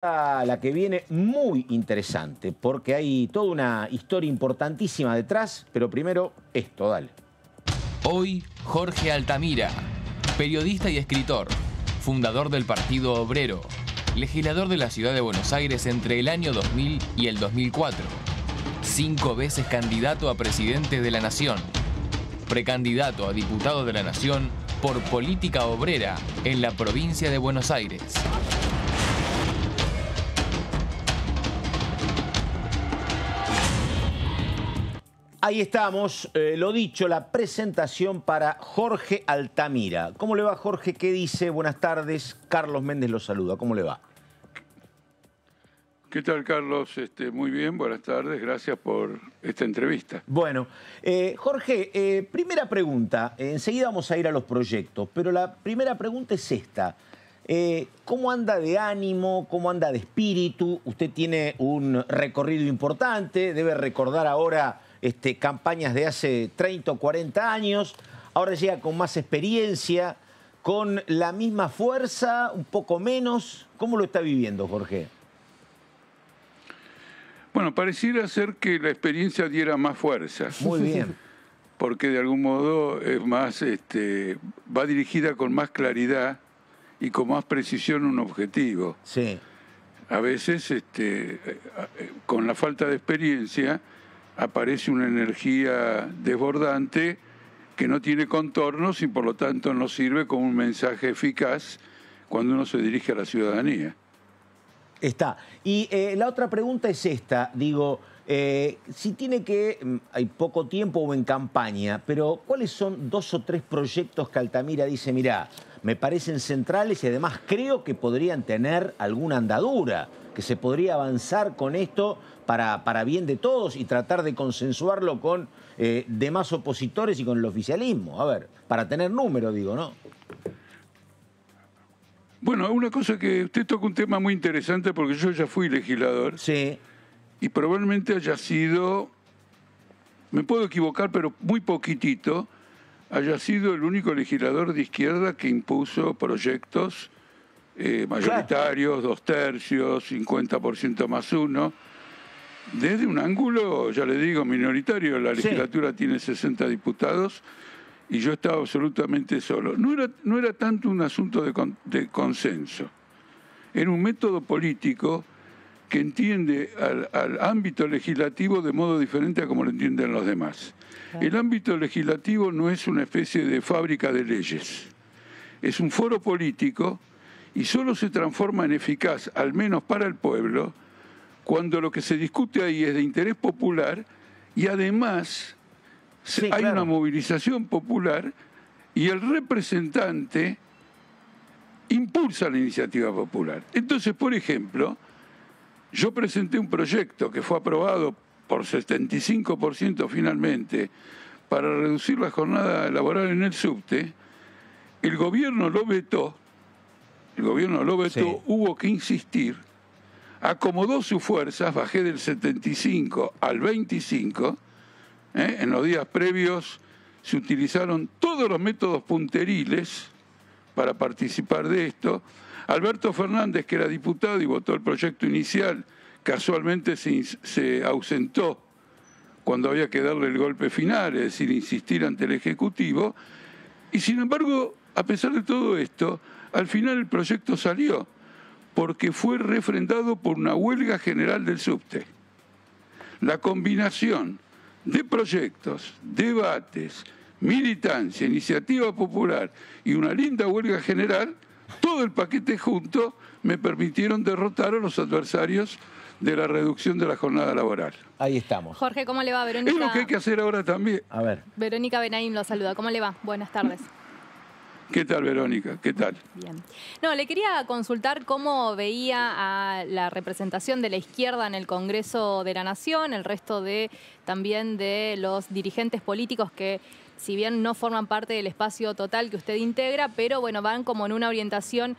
La que viene muy interesante, porque hay toda una historia importantísima detrás, pero primero esto, dale. Hoy, Jorge Altamira, periodista y escritor, fundador del Partido Obrero, legislador de la ciudad de Buenos Aires entre el año 2000 y el 2004, 5 veces candidato a presidente de la Nación, precandidato a diputado de la Nación por política obrera en la provincia de Buenos Aires. Ahí estamos, lo dicho, la presentación para Jorge Altamira. ¿Cómo le va, Jorge? ¿Qué dice? Buenas tardes. Carlos Méndez lo saluda. ¿Cómo le va? ¿Qué tal, Carlos? Muy bien, buenas tardes. Gracias por esta entrevista. Bueno, Jorge, primera pregunta. Enseguida vamos a ir a los proyectos, pero la primera pregunta es esta. ¿Cómo anda de ánimo? ¿Cómo anda de espíritu? Usted tiene un recorrido importante, debe recordar ahora campañas de hace 30 o 40 años. Ahora llega con más experiencia, con la misma fuerza, un poco menos. ¿Cómo lo está viviendo, Jorge? Bueno, pareciera ser que la experiencia diera más fuerza. Muy bien. Porque de algún modo es más, va dirigida con más claridad y con más precisión a un objetivo. Sí. A veces, con la falta de experiencia, aparece una energía desbordante que no tiene contornos y por lo tanto no sirve como un mensaje eficaz cuando uno se dirige a la ciudadanía. Está. Y la otra pregunta es esta, digo, si tiene hay poco tiempo o en campaña, pero ¿cuáles son 2 o 3 proyectos que Altamira dice, mirá, me parecen centrales y además creo que podrían tener alguna andadura, que se podría avanzar con esto para bien de todos y tratar de consensuarlo con demás opositores y con el oficialismo? A ver, para tener número, digo, ¿no? Bueno, una cosa que usted toca un tema muy interesante porque yo ya fui legislador. Sí. Y probablemente haya sido, me puedo equivocar, pero muy poquitito, haya sido el único legislador de izquierda que impuso proyectos mayoritarios, 2/3, 50% más 1. Desde un ángulo, ya le digo, minoritario, la legislatura tiene 60 diputados y yo estaba absolutamente solo. No era tanto un asunto de consenso, era un método político que entiende al ámbito legislativo de modo diferente a como lo entienden los demás. El ámbito legislativo no es una especie de fábrica de leyes, es un foro político y solo se transforma en eficaz, al menos para el pueblo, cuando lo que se discute ahí es de interés popular y además hay una movilización popular y el representante impulsa la iniciativa popular. Entonces, por ejemplo, yo presenté un proyecto que fue aprobado por 75% finalmente para reducir la jornada laboral en el subte. El gobierno lo vetó, hubo que insistir, acomodó sus fuerzas, bajé del 75 al 25, en los días previos se utilizaron todos los métodos punteriles para participar de esto. Alberto Fernández, que era diputado y votó el proyecto inicial, casualmente se ausentó cuando había que darle el golpe final, es decir, insistir ante el Ejecutivo. Y sin embargo, a pesar de todo esto, al final el proyecto salió, porque fue refrendado por una huelga general del subte. La combinación de proyectos, debates, militancia, iniciativa popular y una linda huelga general, todo el paquete junto me permitieron derrotar a los adversarios de la reducción de la jornada laboral. Ahí estamos. Jorge, ¿cómo le va? Verónica. Es lo que hay que hacer ahora también. A ver. Verónica Benaim lo saluda. ¿Cómo le va? Buenas tardes. ¿Qué tal, Verónica? ¿Qué tal? Bien. No, le quería consultar cómo veía a la representación de la izquierda en el Congreso de la Nación, el resto también de los dirigentes políticos que, si bien no forman parte del espacio total que usted integra, pero bueno, van como en una orientación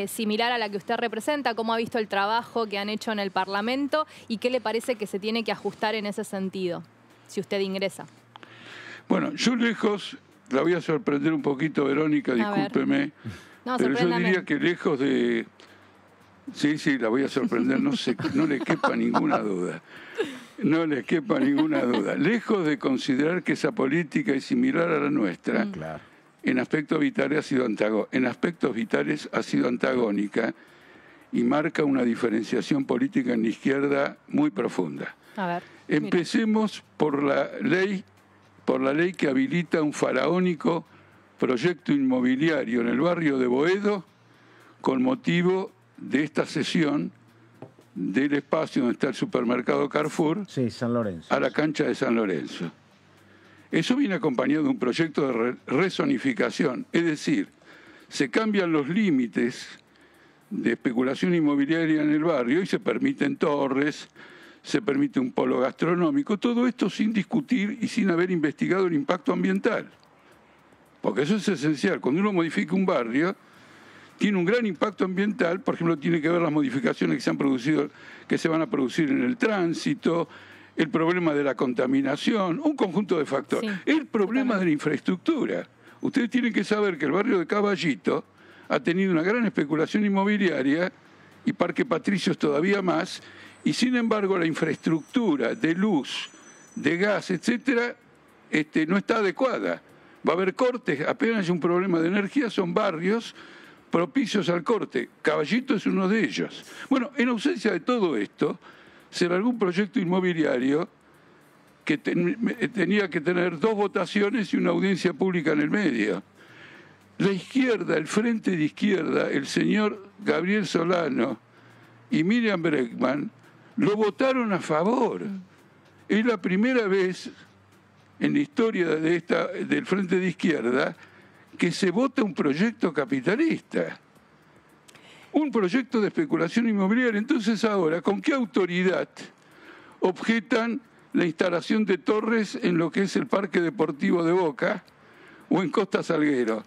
similar a la que usted representa. ¿Cómo ha visto el trabajo que han hecho en el Parlamento y qué le parece que se tiene que ajustar en ese sentido, si usted ingresa? Bueno, yo lejos, la voy a sorprender un poquito, Verónica, discúlpeme, No, pero yo diría que lejos de Sí, la voy a sorprender, no le quepa ninguna duda. No les quepa ninguna duda. Lejos de considerar que esa política es similar a la nuestra, Claro. en aspectos vitales ha sido antagónica y marca una diferenciación política en la izquierda muy profunda. A ver, Empecemos por la ley que habilita un faraónico proyecto inmobiliario en el barrio de Boedo con motivo de esta cesión del espacio donde está el supermercado Carrefour Sí, San Lorenzo. a la cancha de San Lorenzo. Eso viene acompañado de un proyecto de rezonificación, es decir, se cambian los límites de especulación inmobiliaria en el barrio y se permiten torres, se permite un polo gastronómico, todo esto sin discutir y sin haber investigado el impacto ambiental. Porque eso es esencial. Cuando uno modifica un barrio, tiene un gran impacto ambiental, por ejemplo, tiene que ver las modificaciones que se van a producir en el tránsito, el problema de la contaminación, un conjunto de factores. Sí, el problema totalmente. de la infraestructura. Ustedes tienen que saber que el barrio de Caballito ha tenido una gran especulación inmobiliaria y Parque Patricios todavía más, y sin embargo la infraestructura de luz, de gas, etcétera, no está adecuada. Va a haber cortes, apenas hay un problema de energía, son barrios propicios al corte. Caballito es uno de ellos. Bueno, en ausencia de todo esto, se largó un proyecto inmobiliario que tenía que tener 2 votaciones y una audiencia pública en el medio. La izquierda, el frente de izquierda, el señor Gabriel Solano y Miriam Bregman lo votaron a favor. Es la primera vez en la historia del frente de izquierda que se vota un proyecto capitalista, un proyecto de especulación inmobiliaria. Entonces ahora, ¿con qué autoridad objetan la instalación de torres en lo que es el Parque Deportivo de Boca o en Costa Salguero?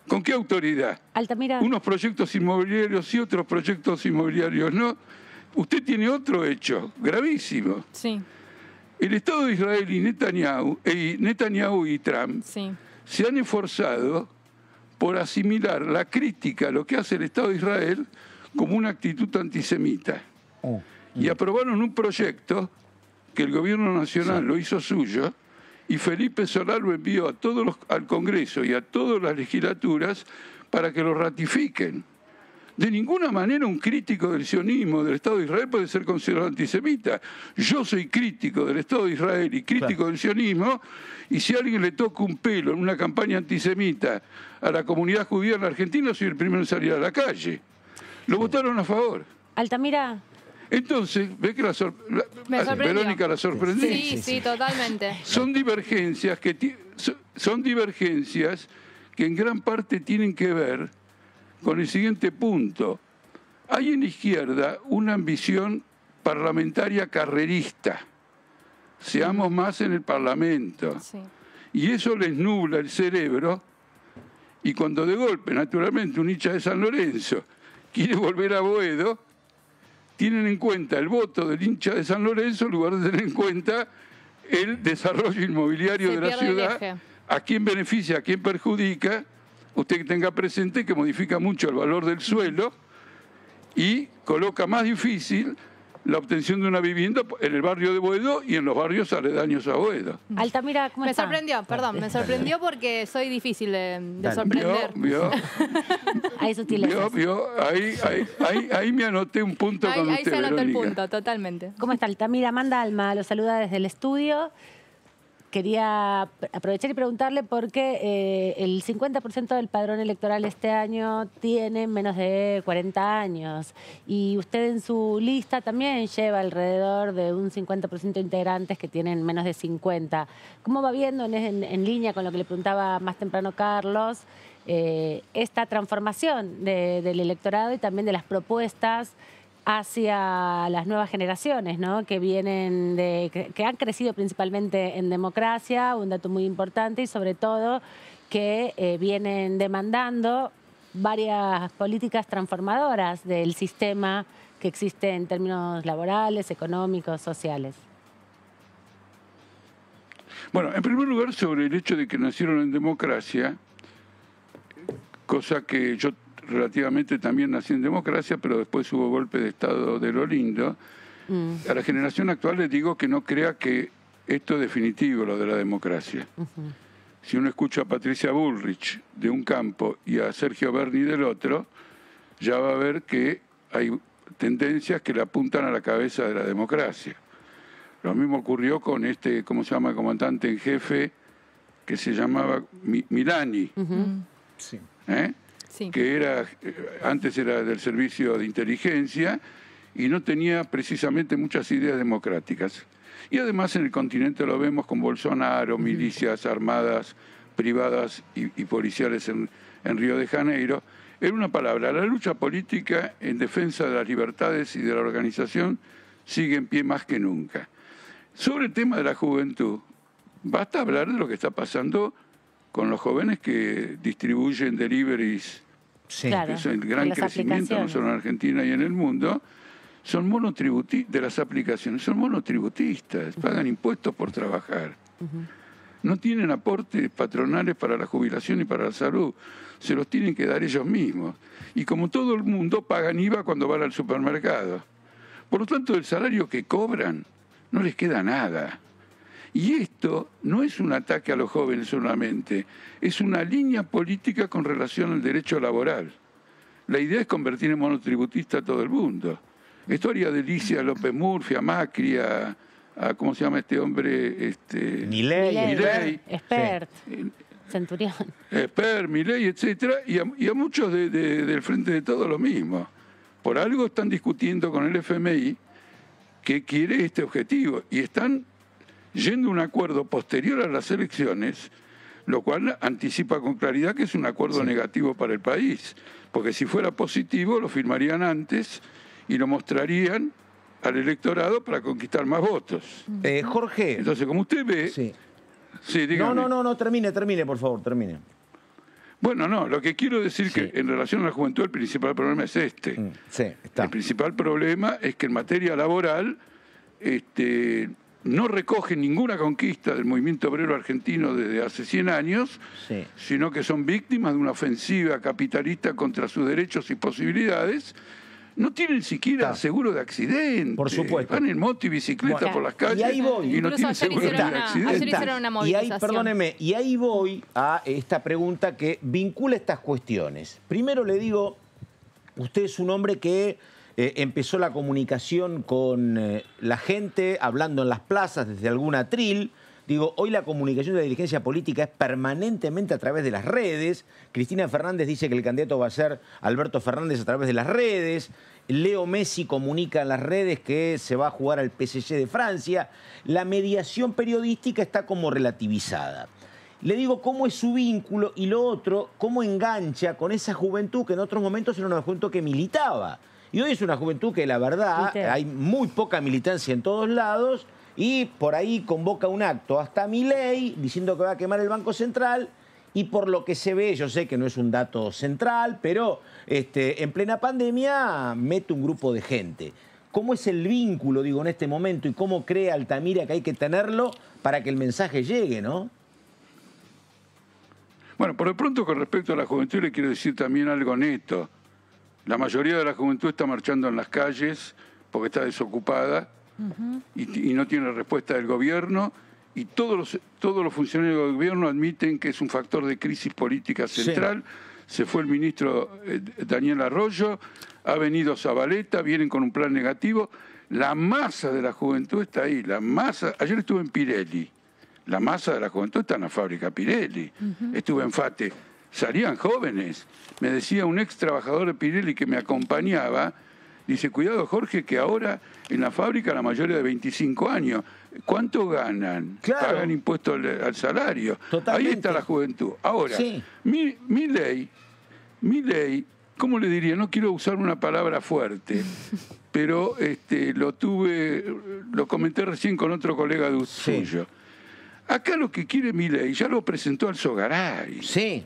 ¿Con qué autoridad? Altamira. Unos proyectos inmobiliarios sí, otros proyectos inmobiliarios no. Usted tiene otro hecho gravísimo. Sí, El Estado de Israel y Netanyahu y Trump sí. se han esforzado por asimilar la crítica a lo que hace el Estado de Israel como una actitud antisemita. Y aprobaron un proyecto que el gobierno nacional lo hizo suyo, y Felipe Solá lo envió al Congreso y a todas las legislaturas para que lo ratifiquen. De ninguna manera un crítico del sionismo del Estado de Israel puede ser considerado antisemita. Yo soy crítico del Estado de Israel y crítico del sionismo, y si a alguien le toca un pelo en una campaña antisemita a la comunidad judía en la Argentina, soy el primero en salir a la calle. Lo votaron a favor. Altamira. Entonces, ve que Me sorprendió. Verónica la sorprendí. Sí, totalmente. Son divergencias que en gran parte tienen que ver con el siguiente punto. Hay en la izquierda una ambición parlamentaria carrerista. Seamos más en el Parlamento. Sí. Y eso les nubla el cerebro, y cuando de golpe, naturalmente, un hincha de San Lorenzo quiere volver a Boedo, tienen en cuenta el voto del hincha de San Lorenzo en lugar de tener en cuenta el desarrollo inmobiliario Se de la pierde el ciudad, eje. a quién beneficia, a quién perjudica. Usted que tenga presente que modifica mucho el valor del suelo y coloca más difícil la obtención de una vivienda en el barrio de Boedo y en los barrios aledaños a Boedo. Altamira, ¿cómo Me está? sorprendió, perdón, me sorprendió porque soy difícil de sorprender. ¿Vio? Hay sutilezas. Ahí me anoté un punto con Ahí usted, se anota el Verónica. punto, totalmente. ¿Cómo está Altamira? Amanda Alma lo saluda desde el estudio. Quería aprovechar y preguntarle por qué el 50% del padrón electoral este año tiene menos de 40 años. Y usted en su lista también lleva alrededor de un 50% de integrantes que tienen menos de 50. ¿Cómo va viendo en línea con lo que le preguntaba más temprano Carlos, esta transformación del electorado y también de las propuestas hacia las nuevas generaciones, ¿no? Que vienen que han crecido principalmente en democracia, un dato muy importante, y sobre todo que vienen demandando varias políticas transformadoras del sistema que existe en términos laborales, económicos, sociales? Bueno, en primer lugar, sobre el hecho de que nacieron en democracia, cosa que yo relativamente también nació en democracia, pero después hubo golpe de Estado de lo lindo. A la generación actual les digo que no crea que esto es definitivo, lo de la democracia. Si uno escucha a Patricia Bullrich de un campo y a Sergio Berni del otro, ya va a ver que hay tendencias que le apuntan a la cabeza de la democracia. Lo mismo ocurrió con este, ¿cómo se llama?, el comandante en jefe, que se llamaba Milani, Sí. Sí. que era antes era del servicio de inteligencia y no tenía precisamente muchas ideas democráticas. Y además en el continente lo vemos con Bolsonaro, milicias armadas, privadas y policiales en Río de Janeiro. En una palabra, la lucha política en defensa de las libertades y de la organización sigue en pie más que nunca. Sobre el tema de la juventud, basta hablar de lo que está pasando con los jóvenes que distribuyen deliveries, Sí. Claro. que es el gran las crecimiento no solo en Argentina y en el mundo, son monotributistas de las aplicaciones, son monotributistas, pagan impuestos por trabajar. No tienen aportes patronales para la jubilación y para la salud, se los tienen que dar ellos mismos. Y como todo el mundo, pagan IVA cuando van al supermercado. Por lo tanto, el salario que cobran no les queda nada. Y esto no es un ataque a los jóvenes solamente, es una línea política con relación al derecho laboral. La idea es convertir en monotributista a todo el mundo. Esto haría delicia a López Murphy, a Macri, a ¿cómo se llama este hombre? Milei. Expert, Centurión. Milei, etcétera, y a muchos del Frente de Todos lo mismo. Por algo están discutiendo con el FMI que quiere este objetivo y están yendo a un acuerdo posterior a las elecciones, lo cual anticipa con claridad que es un acuerdo negativo para el país, porque si fuera positivo lo firmarían antes y lo mostrarían al electorado para conquistar más votos. Jorge. Entonces, como usted ve... Sí. Sí, dígame. No, termine, por favor, termine. Bueno, no, lo que quiero decir que en relación a la juventud el principal problema es este. Sí, está. El principal problema es que en materia laboral no recoge ninguna conquista del movimiento obrero argentino desde hace 100 años, sino que son víctimas de una ofensiva capitalista contra sus derechos y posibilidades. No tienen siquiera seguro de accidente. Por supuesto. Van en moto y bicicleta por las calles y ahí voy. y no Incluso tienen ayer seguro de hicieron accidente. ayer hicieron una movilización. Perdóneme, y ahí voy a esta pregunta que vincula estas cuestiones. Primero le digo, usted es un hombre que empezó la comunicación con la gente, hablando en las plazas desde algún atril. Digo, hoy la comunicación de la dirigencia política es permanentemente a través de las redes. Cristina Fernández dice que el candidato va a ser Alberto Fernández a través de las redes. Leo Messi comunica en las redes que se va a jugar al PSG de Francia. La mediación periodística está como relativizada. Le digo cómo es su vínculo y lo otro, cómo engancha con esa juventud que en otros momentos era una juventud que militaba. Y hoy es una juventud que la verdad hay muy poca militancia en todos lados y por ahí convoca un acto hasta Milei diciendo que va a quemar el Banco Central y por lo que se ve, yo sé que no es un dato central, pero en plena pandemia mete un grupo de gente. ¿Cómo es el vínculo, digo, en este momento y cómo cree Altamira que hay que tenerlo para que el mensaje llegue, no? Bueno, por lo pronto con respecto a la juventud le quiero decir también algo neto. La mayoría de la juventud está marchando en las calles porque está desocupada y no tiene respuesta del gobierno y todos los funcionarios del gobierno admiten que es un factor de crisis política central. Se fue el ministro Daniel Arroyo, ha venido Zabaleta, vienen con un plan negativo. La masa de la juventud está ahí, la masa. Ayer estuve en Pirelli, la masa de la juventud está en la fábrica Pirelli. Estuve en FATE, salían jóvenes. Me decía un ex trabajador de Pirelli que me acompañaba, dice, cuidado Jorge, que ahora en la fábrica la mayoría de 25 años, ¿cuánto ganan? Claro. Pagan impuestos al salario. Totalmente. Ahí está la juventud. Ahora, Milei, ¿cómo le diría? No quiero usar una palabra fuerte, pero lo comenté recién con otro colega suyo. Acá lo que quiere Milei ya lo presentó al Sogaray. Sí.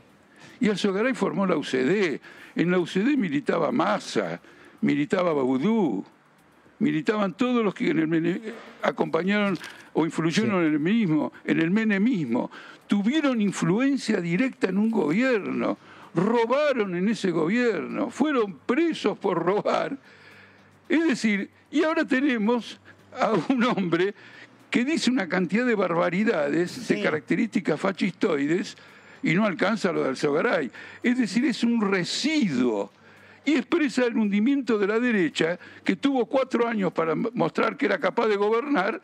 Y Alzogaray formó la UCD. En la UCD militaba Massa, militaba Baudú, militaban todos los que acompañaron o influyeron en el menemismo. Tuvieron influencia directa en un gobierno. robaron en ese gobierno, fueron presos por robar. Es decir, y ahora tenemos a un hombre que dice una cantidad de barbaridades, de características fascistoides, y no alcanza lo de Alzogaray. Es decir, es un residuo. Y expresa el hundimiento de la derecha, que tuvo 4 años para mostrar que era capaz de gobernar,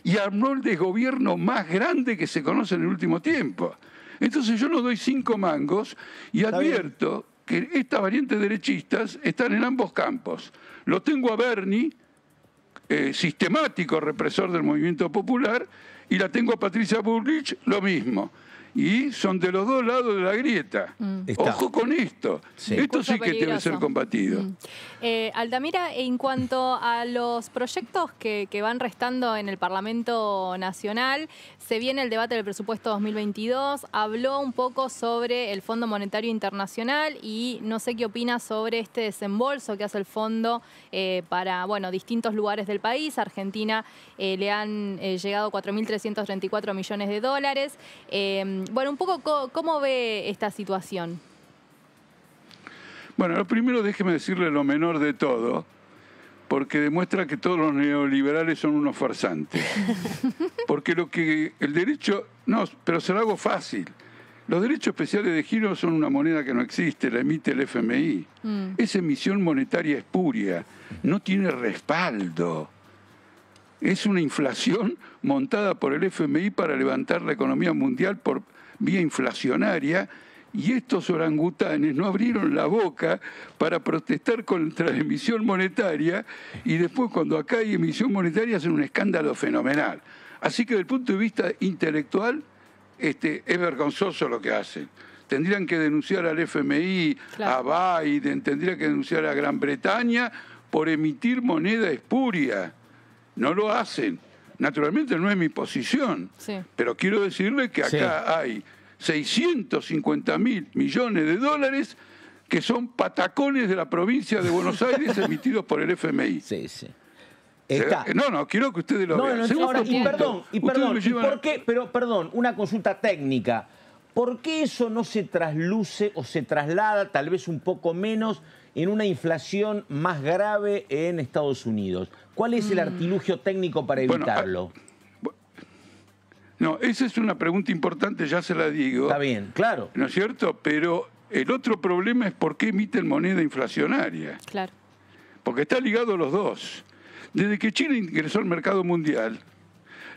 y armó el desgobierno más grande que se conoce en el último tiempo. Entonces yo no doy 5 mangos y advierto que estas variantes derechistas están en ambos campos. Lo tengo a Bernie, sistemático represor del movimiento popular, y la tengo a Patricia Bullrich, lo mismo. Y son de los dos lados de la grieta. Ojo con esto. Sí. Esto sí que debe ser combatido. Altamira, en cuanto a los proyectos que van restando en el Parlamento Nacional, se viene el debate del presupuesto 2022. Habló un poco sobre el Fondo Monetario Internacional y no sé qué opina sobre este desembolso que hace el fondo para distintos lugares del país. A Argentina le han llegado 4.334 millones de dólares. Un poco, ¿cómo ve esta situación? Bueno, lo primero déjeme decirle lo menor de todo, porque demuestra que todos los neoliberales son unos farsantes. Porque el derecho... No, pero se lo hago fácil. Los derechos especiales de giro son una moneda que no existe, la emite el FMI. Esa emisión monetaria espuria, no tiene respaldo. Es una inflación montada por el FMI para levantar la economía mundial por vía inflacionaria, y estos orangutanes no abrieron la boca para protestar contra la emisión monetaria, y después cuando acá hay emisión monetaria hacen un escándalo fenomenal. Así que desde el punto de vista intelectual es vergonzoso lo que hacen. Tendrían que denunciar al FMI, claro, a Biden, tendrían que denunciar a Gran Bretaña por emitir moneda espuria. No lo hacen. Naturalmente no es mi posición, pero quiero decirle que acá hay 650.000 millones de dólares que son patacones de la provincia de Buenos Aires emitidos por el FMI. Sí, sí. No, quiero que ustedes lo vean. Ahora, perdón, una consulta técnica. ¿Por qué eso no se trasluce o se traslada, tal vez un poco menos, en una inflación más grave en Estados Unidos? ¿Cuál es el artilugio técnico para evitarlo? No, esa es una pregunta importante, ya se la digo. Está bien, claro. ¿No es cierto? Pero el otro problema es por qué emiten moneda inflacionaria. Claro. Porque está ligado a los dos. Desde que China ingresó al mercado mundial,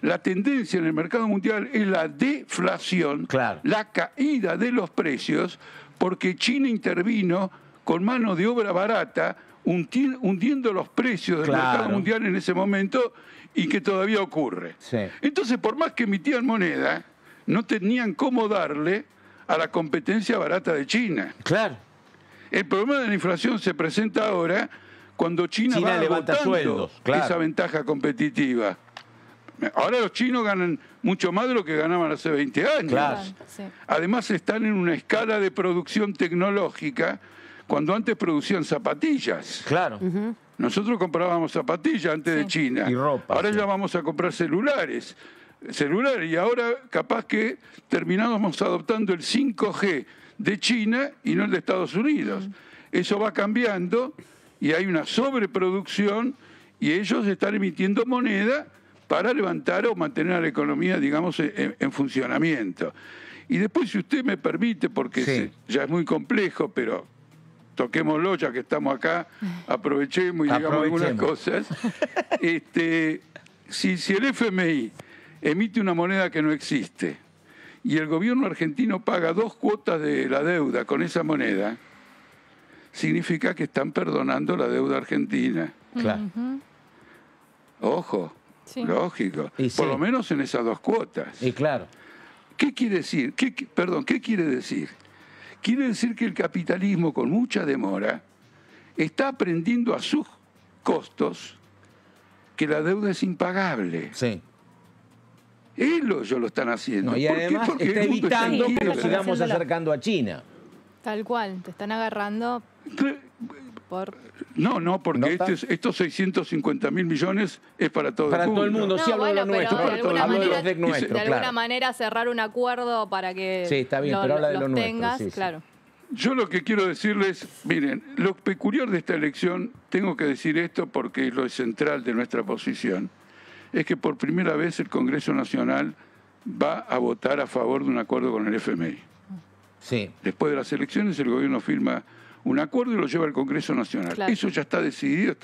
la tendencia en el mercado mundial es la deflación, claro, la caída de los precios, porque China intervino con mano de obra barata, hundiendo los precios del mercado mundial en ese momento, y que todavía ocurre. Sí. Entonces, por más que emitían moneda, no tenían cómo darle a la competencia barata de China. Claro. El problema de la inflación se presenta ahora cuando China va levanta sueldos, claro, esa ventaja competitiva. Ahora los chinos ganan mucho más de lo que ganaban hace 20 años. Claro. Sí. Además están en una escala de producción tecnológica cuando antes producían zapatillas. Claro. Nosotros comprábamos zapatillas antes de China. Y ropa. Ahora ya vamos a comprar celulares. Y ahora capaz que terminamos adoptando el 5G de China y no el de Estados Unidos. Eso va cambiando y hay una sobreproducción y ellos están emitiendo moneda para levantar o mantener a la economía, digamos, en funcionamiento. Y después, si usted me permite, porque ya es muy complejo, pero toquémoslo ya que estamos acá, aprovechemos y digamos algunas cosas. Si el FMI emite una moneda que no existe y el gobierno argentino paga 2 cuotas de la deuda con esa moneda, significa que están perdonando la deuda argentina. Claro. Ojo, lógico. Por lo menos en esas 2 cuotas. Y claro. ¿Qué quiere decir? ¿Qué quiere decir? Quiere decir que el capitalismo, con mucha demora, está aprendiendo a sus costos que la deuda es impagable. Sí. Ellos lo están haciendo. No, y además Porque está el mundo evitando que nos libre. sigamos acercando a China. Tal cual, te están agarrando por... No, porque estos 650.000 millones es para todo el mundo. Para todo el mundo, sí, hablo de lo nuestro. Hablo de los de nuestro, de alguna manera cerrar un acuerdo para que está bien, pero habla de lo nuestro, tengas, sí. claro. Yo lo que quiero decirles, miren, lo peculiar de esta elección, tengo que decir esto porque es lo central de nuestra posición, es que por primera vez el Congreso Nacional va a votar a favor de un acuerdo con el FMI. Sí. Después de las elecciones el gobierno firma un acuerdo y lo lleva al Congreso Nacional. Claro. Eso ya está decidido,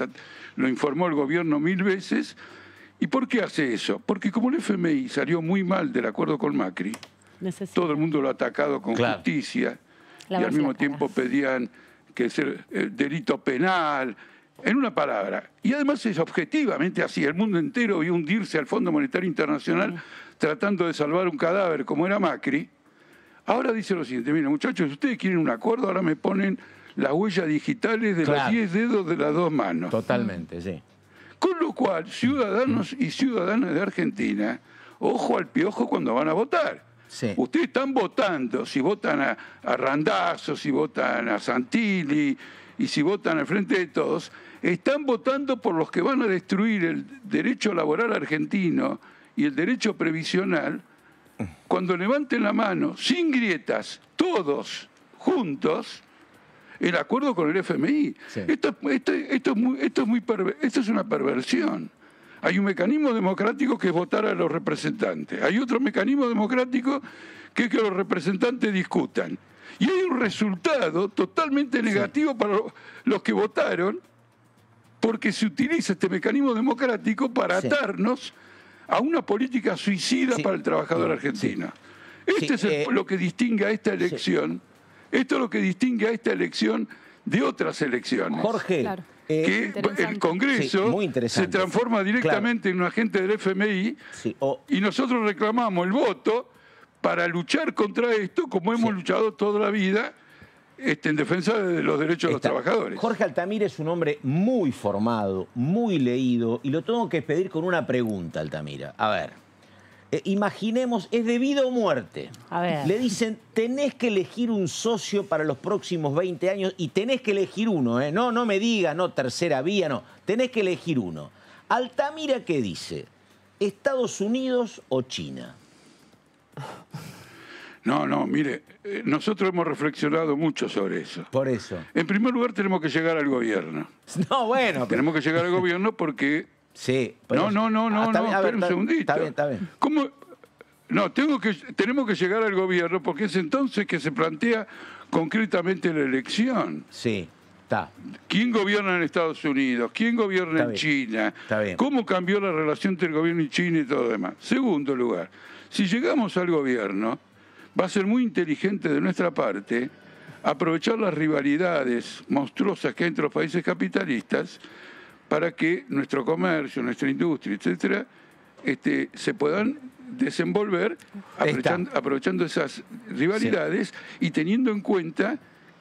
lo informó el gobierno 1000 veces. ¿Y por qué hace eso? Porque como el FMI salió muy mal del acuerdo con Macri, todo el mundo lo ha atacado con justicia, y al mismo tiempo pedían que sea delito penal, en una palabra. Y además es objetivamente así, el mundo entero vio hundirse al Fondo Monetario Internacional tratando de salvar un cadáver como era Macri. Ahora dice lo siguiente, miren muchachos, si ustedes quieren un acuerdo, ahora me ponen las huellas digitales de los 10 dedos de las 2 manos. Totalmente, sí. Con lo cual, ciudadanos y ciudadanas de Argentina, ojo al piojo cuando van a votar. Sí. Ustedes están votando, si votan a Randazzo, si votan a Santilli y si votan al Frente de Todos, están votando por los que van a destruir el derecho laboral argentino y el derecho previsional. Cuando levanten la mano, sin grietas, todos juntos, el acuerdo con el FMI. Sí. Esto es una perversión. Hay un mecanismo democrático que es votar a los representantes. Hay otro mecanismo democrático que es que los representantes discutan. Y hay un resultado totalmente negativo para los que votaron, porque se utiliza este mecanismo democrático para atarnos a una política suicida para el trabajador argentino. Este es lo que distingue a esta elección. Esto es lo que distingue a esta elección de otras elecciones. Jorge, que el Congreso se transforma directamente en un agente del FMI y nosotros reclamamos el voto para luchar contra esto, como hemos luchado toda la vida en defensa de los derechos de los trabajadores. Jorge Altamira es un hombre muy formado, muy leído, y lo tengo que pedir con una pregunta, Altamira. A ver, imaginemos, es de vida o muerte. A ver. Le dicen, tenés que elegir un socio para los próximos 20 años y tenés que elegir uno, ¿eh? No me diga, no, tercera vía, no. Tenés que elegir uno. Altamira, ¿qué dice? ¿Estados Unidos o China? No, mire, nosotros hemos reflexionado mucho sobre eso. Por eso. En primer lugar, tenemos que llegar al gobierno. No, bueno. Tenemos que llegar al gobierno porque... Sí. No, espera un segundito. Está bien. ¿Cómo? No, tenemos que llegar al gobierno porque es entonces que se plantea concretamente la elección. Sí, está. ¿Quién gobierna en Estados Unidos? ¿Quién gobierna en China? Está bien. ¿Cómo cambió la relación entre el gobierno y China y todo lo demás? Segundo lugar, si llegamos al gobierno, va a ser muy inteligente de nuestra parte aprovechar las rivalidades monstruosas que hay entre los países capitalistas para que nuestro comercio, nuestra industria, etcétera, se puedan desenvolver aprovechando esas rivalidades y teniendo en cuenta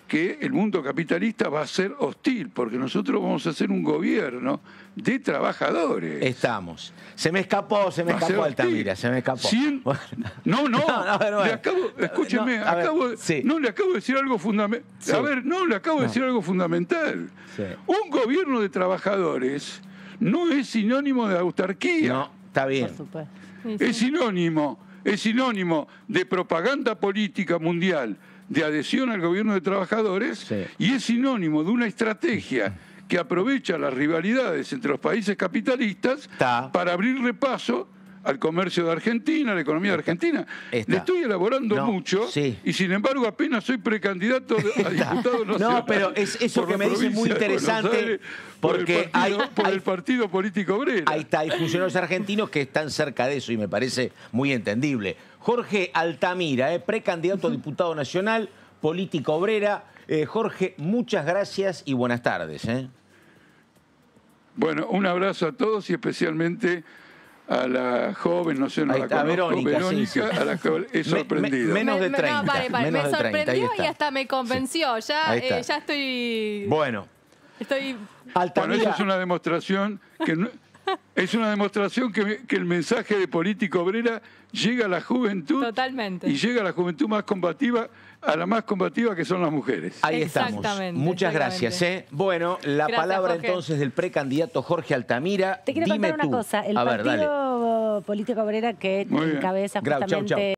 que el mundo capitalista va a ser hostil, porque nosotros vamos a hacer un gobierno de trabajadores. Estamos. Se me escapó Altamira, se me escapó. Escúcheme, le acabo de decir algo fundamental. Sí. A ver, le acabo de decir algo fundamental. Sí. Un gobierno de trabajadores no es sinónimo de autarquía. No, está bien. Por supuesto. Es sinónimo de propaganda política mundial, de adhesión al gobierno de trabajadores, y es sinónimo de una estrategia que aprovecha las rivalidades entre los países capitalistas para abrir repaso al comercio de Argentina, a la economía de Argentina. Le estoy elaborando mucho y sin embargo apenas soy precandidato a diputado nacional. No, pero es eso que me dice muy interesante porque por el Partido Político Obrero. Ahí está, hay funcionarios argentinos que están cerca de eso y me parece muy entendible. Jorge Altamira, precandidato a diputado nacional, política obrera. Jorge, muchas gracias y buenas tardes. Bueno, un abrazo a todos y especialmente a la joven, no sé, no la conozco, Verónica, a la que he sorprendido. Menos de 30. Me sorprendió y hasta me convenció. Ya estoy... Bueno. Altamira. Bueno, eso es una demostración que el mensaje de política obrera llega a la juventud. Totalmente. Y llega a la juventud más combativa, a la más combativa que son las mujeres. Ahí estamos. Muchas gracias. Bueno, la palabra Jorge. Entonces del precandidato Jorge Altamira. Te quiero contar una cosa. El Partido Político Obrera que encabeza justamente...